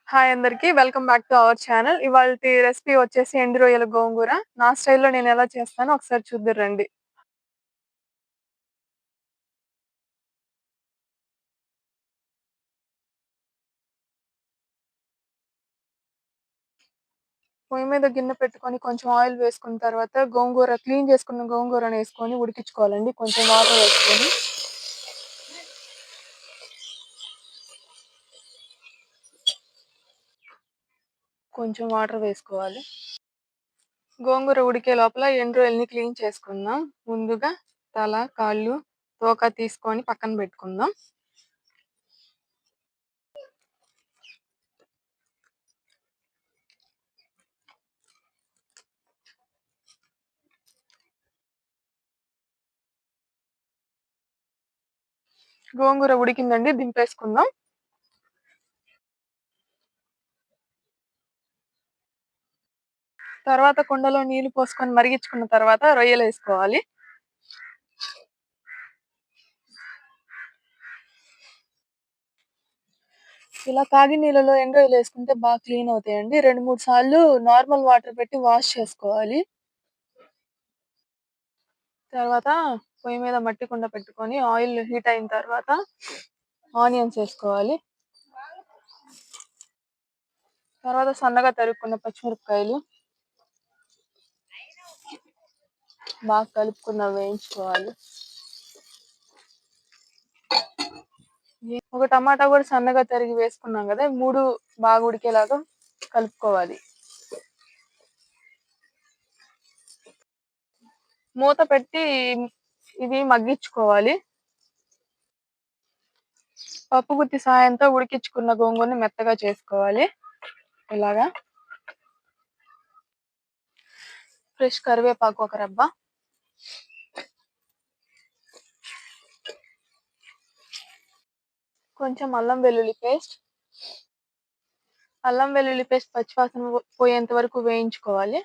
Hi అందరికి. Welcome back to our channel. ఇవాల్టి recipe వచ్చేసి ఎండు రొయ్యల గోంగూర. నా స్టైల్‌లో నేనెలా చేస్తానో ఒకసారి చూద్దురు రండి. పొయ్యి మీద గిన్నె పెట్టుకొని కొంచెం ఆయిల్ వేసుకున్న తర్వాత క్లీన్ చేసుకున్న గోంగూరనేసుకొని ఉడికించుకోవాలండి కొంచెం వాటర్ వేసుకొని. కొంచెం వాటర్ వేసుకోవాలి. గోంగూర ఉడికే లోపల ఎండు రొయ్యల్ని క్లీన్ చేసుకుందాం. ముందుగా తల, కాళ్ళు, తోక తీసుకొని పక్కన పెట్టుకుందాం. గోంగూర ఉడికిందండి, దింపేసుకుందాం. తర్వాత కుండలో నీళ్లు పోసుకొని మరిగించుకున్న తర్వాత రొయ్యలేసుకోవాలి. ఇలా కాగిన నీళ్ళలో ఎండు రొయ్యలేసుకుంటే బాగా క్లీన్ అవుతాయండి. 2, 3 సార్లు నార్మల్ వాటర్ పెట్టి వాష్ చేసుకోవాలి. తర్వాత పొయ్యి మీద మట్టి కుండ పెట్టుకొని ఆయిల్ హీట్ అయిన తర్వాత ఆనియన్స్ ఏసుకోవాలి. తర్వాత సన్నగా తరుక్కున్న పచ్చిమిరపకాయలు బాగా వేయించుకోవాలి. ఒక టమాటా కూడా సన్నగా తరిగి వేసుకున్నాం కదా, 3 బాగా ఉడికేలాగా కలుపుకోవాలి. మూత పెట్టి ఇది మగ్గించుకోవాలి. పప్పు గుత్తి సాయంతో ఉడికించుకున్న గోంగూరని మెత్తగా చేసుకోవాలి. ఇలాగా ఫ్రెష్ కరివేపాకు ఒక రెబ్బ, కొంచెం అల్లం వెల్లుల్లి పేస్ట్ పచ్చివాసన పోయేంత వరకు వేయించుకోవాలి.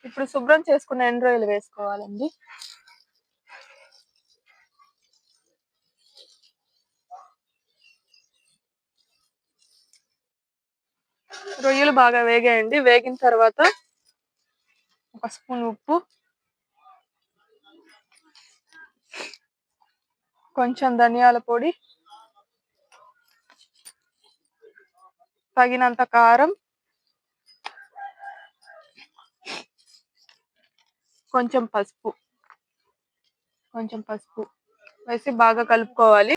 ఇప్పుడు శుభ్రం చేసుకున్న ఎండు రొయ్యలు వేసుకోవాలండి. రొయ్యలు బాగా వేగాయండి. వేగిన తర్వాత ఒక స్పూన్ ఉప్పు, కొంచెం ధనియాల పొడి, తగినంత కారం, కొంచెం పసుపు వేసి బాగా కలుపుకోవాలి.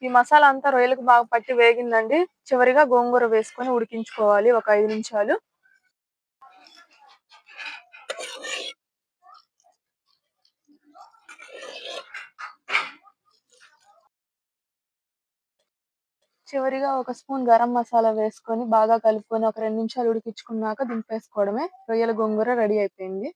ఈ మసాలా అంతా రొయ్యలకు బాగా పట్టి వేగిందండి. చివరిగా గోంగూర వేసుకొని ఉడికించుకోవాలి ఒక 5 నిమిషాలు. చివరిగా ఒక స్పూన్ గరం మసాలా వేసుకొని బాగా కలుపుకొని ఒక 2 నిమిషాలు ఉడికించుకున్నాక దింపేసుకోవడమే. రొయ్యల గోంగూర రెడీ అయిపోయింది.